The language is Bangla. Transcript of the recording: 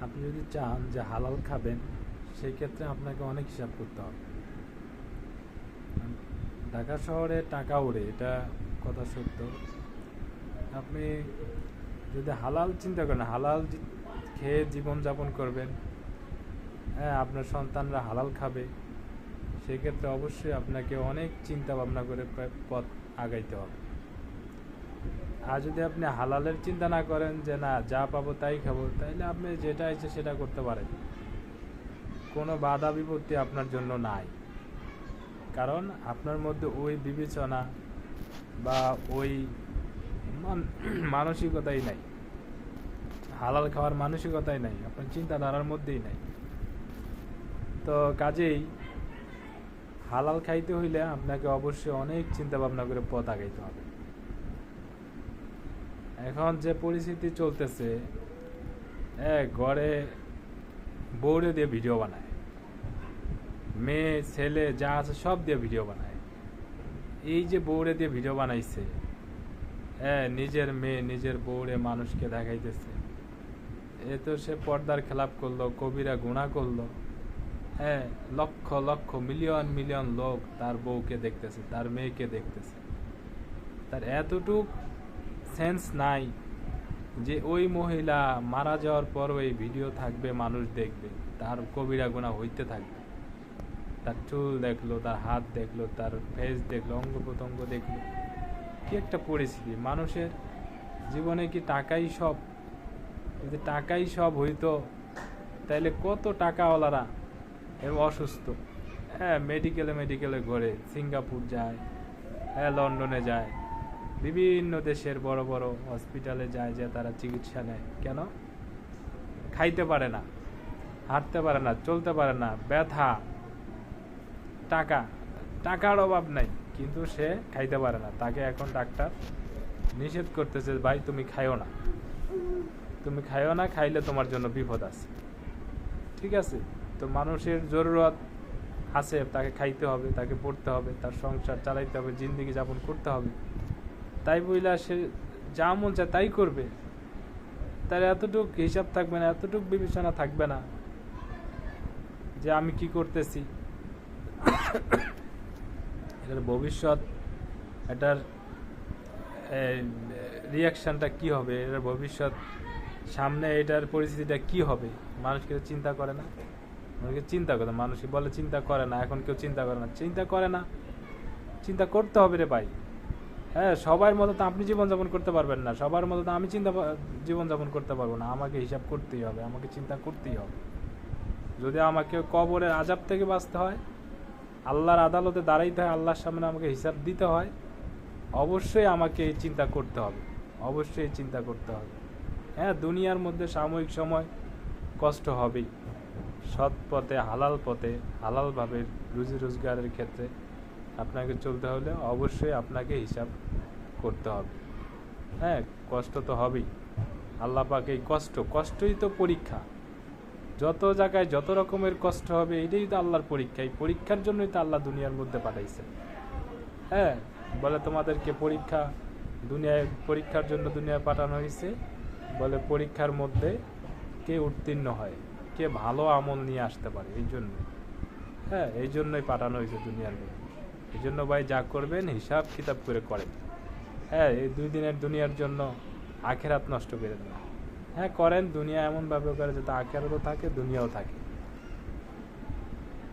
আপনি যদি চান যে হালাল খাবেন, সেই ক্ষেত্রে আপনাকে অনেক হিসাব করতে হবে। ঢাকা শহরে টাকা ওড়ে, এটা কথা সত্য। আপনি যদি হালাল চিন্তা করেন, হালাল খেয়ে জীবনযাপন করবেন, হ্যাঁ, আপনার সন্তানরা হালাল খাবে, সেক্ষেত্রে অবশ্যই আপনাকে অনেক চিন্তা ভাবনা করে পথ আগাইতে হবে। আর যদি আপনি হালালের চিন্তা না করেন যে না যা পাবো তাই খাবো, তাইলে আপনি যেটা ইচ্ছে সেটা করতে পারেন, কোনো বাধা বিপত্তি আপনার জন্য নাই। কারণ আপনার মধ্যে ওই বিবেচনা বা ওই মানসিকতাই নাই, হালাল খাওয়ার মানসিকতাই নাই, আপনার চিন্তাধারার মধ্যেই নাই। তো কাজেই হালাল খাইতে হইলে আপনাকে অবশ্যই অনেক চিন্তা ভাবনা করে পথ আগাইতে হবে। এখন যে পরিস্থিতি চলতেছে, ঘরে বউরে দিয়ে ভিডিও বানায়, মেয়ে ছেলে যা আছে সব দিয়ে ভিডিও বানায়। এই যে বউরে দিয়ে ভিডিও বানাইছে, নিজের মেয়ে নিজের বউরে মানুষকে দেখাইতেছে, এ তো সে পর্দার খেলাপ করলো, কবিরা গুনাহ করলো। লক্ষ লক্ষ মিলিয়ন মিলিয়ন লোক তার বউকে দেখতেছে, তার মেয়েকে দেখতেছে। তার এতটুক সেন্স নাই যে ওই মহিলা মারা যাওয়ার পর ওই ভিডিও থাকবে, মানুষ দেখবে, তার কবিরা গুনাহ হইতে থাকবে। তার চুল দেখলো, তার হাত দেখলো, তার ফেস দেখলো, অঙ্গ প্রত্যঙ্গ দেখলো। কি একটা পরিস্থিতি! মানুষের জীবনে কি টাকাই সব? যদি টাকাই সব হইতো, তাইলে কত টাকাওয়ালারা অসুস্থ, মেডিকেলে ঘরে, সিঙ্গাপুর যায়, লন্ডনে যায়, বিভিন্ন দেশের বড় বড় হসপিটালে যায়, যে তারা চিকিৎসা নেয়। কেন? খাইতে পারে না, হাঁটতে পারে না, চলতে পারে না, ব্যথা, টাকার অভাব নাই, কিন্তু সে খাইতে পারে না। তাকে এখন ডাক্তার নিষেধ করতেছে, ভাই তুমি খাইও না, তুমি খাইও না, খাইলে তোমার জন্য বিপদ আছে। ঠিক আছে, তো মানুষের জরুরত আছে, তাকে খাইতে হবে, তাকে পড়তে হবে, তার সংসার চালাইতে হবে, জিন্দেগি যাপন করতে হবে। তাই বইলা সে যা মন চায় তাই করবে, তার এতটুক হিসাব থাকবে না, এতটুক বিবেচনা থাকবে না যে আমি কি করতেছি, এটার ভবিষ্যৎ, এটার রিয়াকশানটা কি হবে, এটার ভবিষ্যৎ সামনে এটার পরিস্থিতিটা কি হবে, মানুষ কেউ চিন্তা করে না। মানুষকে চিন্তা করে, মানুষকে বলে চিন্তা করে না, এখন কেউ চিন্তা করে না, চিন্তা করে না, চিন্তা করতে হবে রে ভাই। সবার মতো তো আপনি জীবনযাপন করতে পারবেন না, সবার মতো তো আমি জীবনযাপন করতে পারবো না। আমাকে হিসাব করতেই হবে, আমাকে চিন্তা করতেই হবে। যদি আমাকে কবরের আযাব থেকে বাঁচতে হয়, আল্লাহর আদালতে দাঁড়াইতে হয়, আল্লাহর সামনে আমাকে হিসাব দিতে হয়, অবশ্যই আমাকে এই চিন্তা করতে হবে, অবশ্যই চিন্তা করতে হবে। দুনিয়ার মধ্যে সাময়িক সময় কষ্ট হবেই, সৎ পথে, হালাল পথে, হালালভাবে রুজি রোজগারের ক্ষেত্রে আপনাকে চলতে হলে অবশ্যই আপনাকে হিসাব করতে হবে। কষ্ট তো হবেই। আল্লাহ পাক এই কষ্টই তো পরীক্ষা। যত জায়গায় যত রকমের কষ্ট হবে, এটাই তো আল্লাহর পরীক্ষা। এই পরীক্ষার জন্যই তো আল্লাহ দুনিয়ার মধ্যে পাঠাইছে। বলে তোমাদেরকে পরীক্ষার জন্য দুনিয়ায় পাঠানো হয়েছে। বলে পরীক্ষার মধ্যে কে উত্তীর্ণ হয়, কে ভালো আমল নিয়ে আসতে পারে, এই জন্যই পাঠানো হয়েছে দুনিয়ার মধ্যে। এই জন্য ভাই যা করবেন হিসাব কিতাব করে করেন। এই 2 দিনের দুনিয়ার জন্য আখেরাত নষ্ট করে দেন। করেন, দুনিয়া এমনভাবে করে যাতে আখেরাতও থাকে, দুনিয়াও থাকে।